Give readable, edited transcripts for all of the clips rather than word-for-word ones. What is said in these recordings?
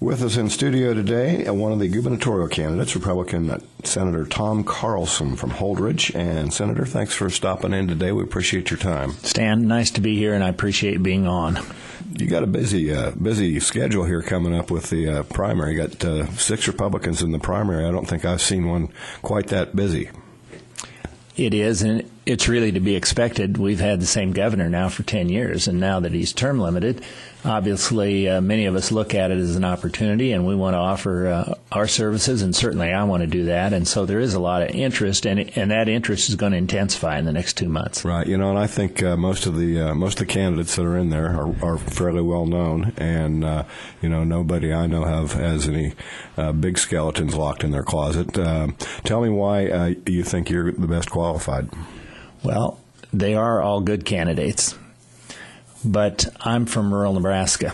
With us in studio today, one of the gubernatorial candidates, Republican Senator Tom Carlson from Holdridge. And Senator, thanks for stopping in today. We appreciate your time. Stan, nice to be here, and I appreciate being on. You got a busy schedule here coming up with the primary. You got 6 Republicans in the primary. I don't think I've seen one quite that busy. It is, and it's really to be expected. We've had the same governor now for 10 years, and now that he's term limited, obviously many of us look at it as an opportunity, and we want to offer our services, and certainly I want to do that. And so there is a lot of interest, and that interest is going to intensify in the next 2 months. Right. And I think most of the candidates that are in there are fairly well known, and nobody I know has any big skeletons locked in their closet. Tell me why you think you're the best qualified. Well, they are all good candidates, but I'm from rural Nebraska.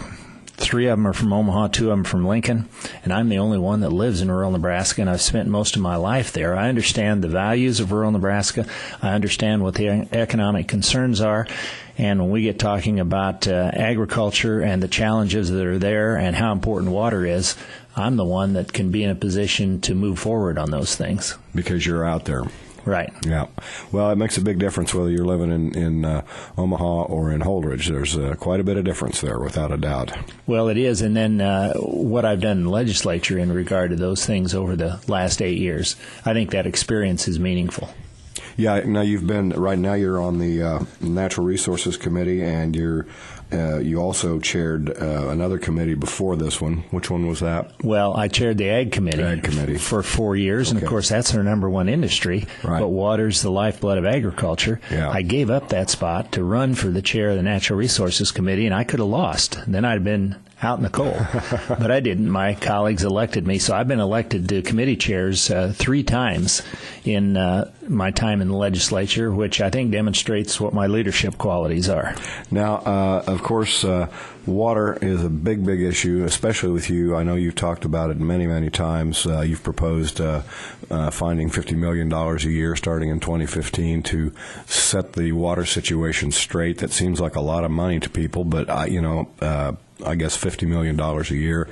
3 of them are from Omaha, 2 of them from Lincoln, and I'm the only one that lives in rural Nebraska, and I've spent most of my life there. I understand the values of rural Nebraska. I understand what the economic concerns are, and when we get talking about agriculture and the challenges that are there and how important water is, I'm the one that can be in a position to move forward on those things. Because you're out there. Right. Yeah. Well, it makes a big difference whether you're living in Omaha or in Holdridge. There's quite a bit of difference there, without a doubt. Well, it is. And then what I've done in the legislature in regard to those things over the last 8 years, I think that experience is meaningful. Yeah. Now you're on the Natural Resources Committee, and you also chaired another committee before this one. Which one was that? Well, I chaired the Ag Committee for 4 years, and of course that's our number one industry. Right. But water's the lifeblood of agriculture. Yeah. I gave up that spot to run for the chair of the Natural Resources Committee, and I could have lost. Then I'd have been out in the cold. But I didn't. My colleagues elected me, so I've been elected to committee chairs 3 times in my time in the legislature, which I think demonstrates what my leadership qualities are. Now, of course, water is a big issue, especially with you. I know you've talked about it many, many times. You've proposed finding $50 million a year starting in 2015 to set the water situation straight. That seems like a lot of money to people, but I guess $50 million a year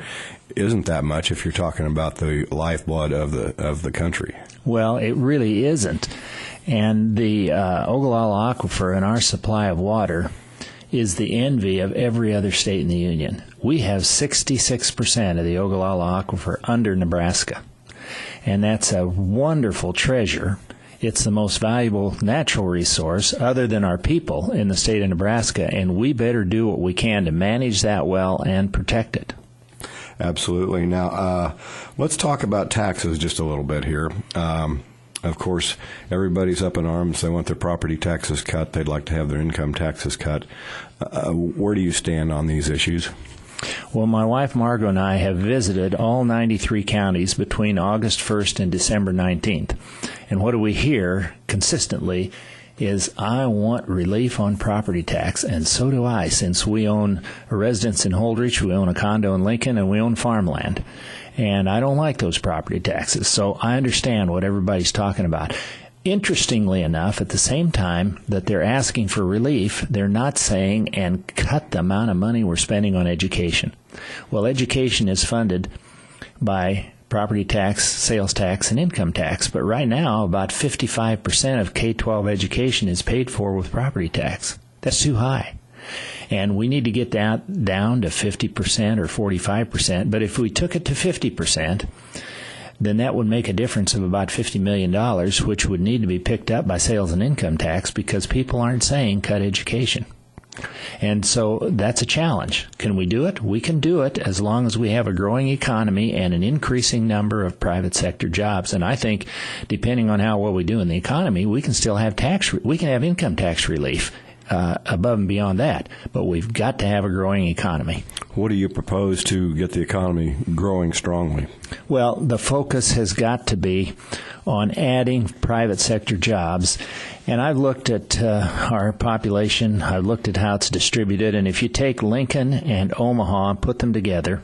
isn't that much if you're talking about the lifeblood of the country. Well, it really isn't. And the Ogallala Aquifer and our supply of water is the envy of every other state in the union. We have 66% of the Ogallala Aquifer under Nebraska, and that's a wonderful treasure. It's the most valuable natural resource other than our people in the state of Nebraska, and we better do what we can to manage that well and protect it. Absolutely. Now, let's talk about taxes just a little bit here. Of course, everybody's up in arms. They want their property taxes cut. They'd like to have their income taxes cut. Where do you stand on these issues? Well, my wife Margot and I have visited all 93 counties between August 1st and December 19th. And what do we hear consistently is, I want relief on property tax, and so do I, since we own a residence in Holdridge, we own a condo in Lincoln, and we own farmland. And I don't like those property taxes, so I understand what everybody's talking about. Interestingly enough, at the same time that they're asking for relief, they're not saying, and cut the amount of money we're spending on education. Well, education is funded by property tax, sales tax, and income tax. But right now, about 55% of K-12 education is paid for with property tax. That's too high. And we need to get that down to 50% or 45%. But if we took it to 50%, then that would make a difference of about $50 million, which would need to be picked up by sales and income tax because people aren't saying cut education. And so that's a challenge. Can we do it? We can do it as long as we have a growing economy and an increasing number of private sector jobs. And I think, depending on how well we do in the economy, we can still have income tax relief above and beyond that. But we've got to have a growing economy. What do you propose to get the economy growing strongly? Well, the focus has got to be on adding private sector jobs. And I've looked at our population. I've looked at how it's distributed. And if you take Lincoln and Omaha and put them together,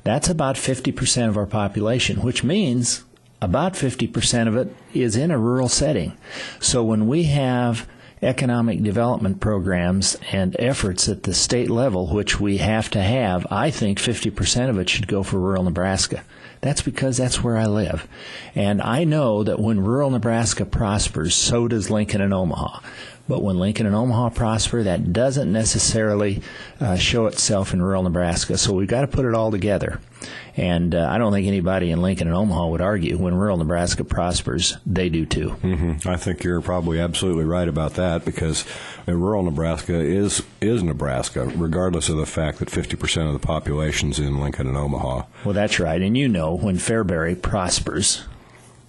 that's about 50% of our population, which means about 50% of it is in a rural setting. So when we have economic development programs and efforts at the state level, which we have to have, I think 50% of it should go for rural Nebraska. That's because that's where I live. And I know that when rural Nebraska prospers, so does Lincoln and Omaha. But when Lincoln and Omaha prosper, that doesn't necessarily show itself in rural Nebraska. So we've got to put it all together. And I don't think anybody in Lincoln and Omaha would argue when rural Nebraska prospers, they do too. Mm-hmm. I think you're probably absolutely right about that, because rural Nebraska is Nebraska, regardless of the fact that 50% of the population's in Lincoln and Omaha. Well, that's right. And you know, when Fairbury prospers,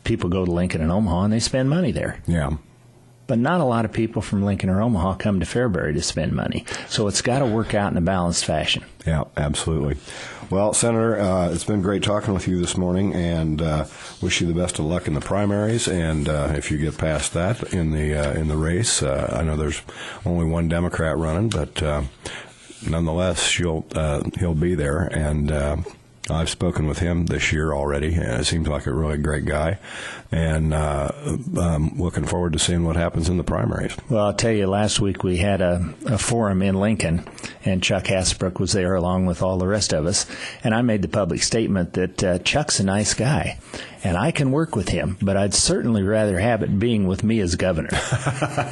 people go to Lincoln and Omaha and they spend money there. Yeah. But not a lot of people from Lincoln or Omaha come to Fairbury to spend money. So it's got to work out in a balanced fashion. Yeah, absolutely. Well, Senator, it's been great talking with you this morning, and wish you the best of luck in the primaries. And if you get past that in the race, I know there's only one Democrat running, but nonetheless, he'll be there. And I've spoken with him this year already, and it seems like a really great guy. And I'm looking forward to seeing what happens in the primaries. Well, I'll tell you, last week we had a forum in Lincoln, and Chuck Hasbrook was there along with all the rest of us. And I made the public statement that Chuck's a nice guy, and I can work with him, but I'd certainly rather have it being with me as governor.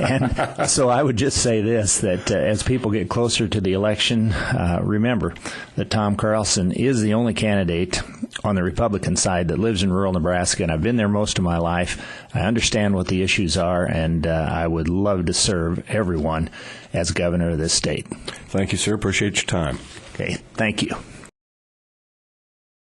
And so I would just say this, that as people get closer to the election, remember that Tom Carlson is the only candidate on the Republican side that lives in rural Nebraska, and I've been there most of my life. I understand what the issues are, and I would love to serve everyone as governor of this state. Thank you, sir. Appreciate your time. Okay. Thank you.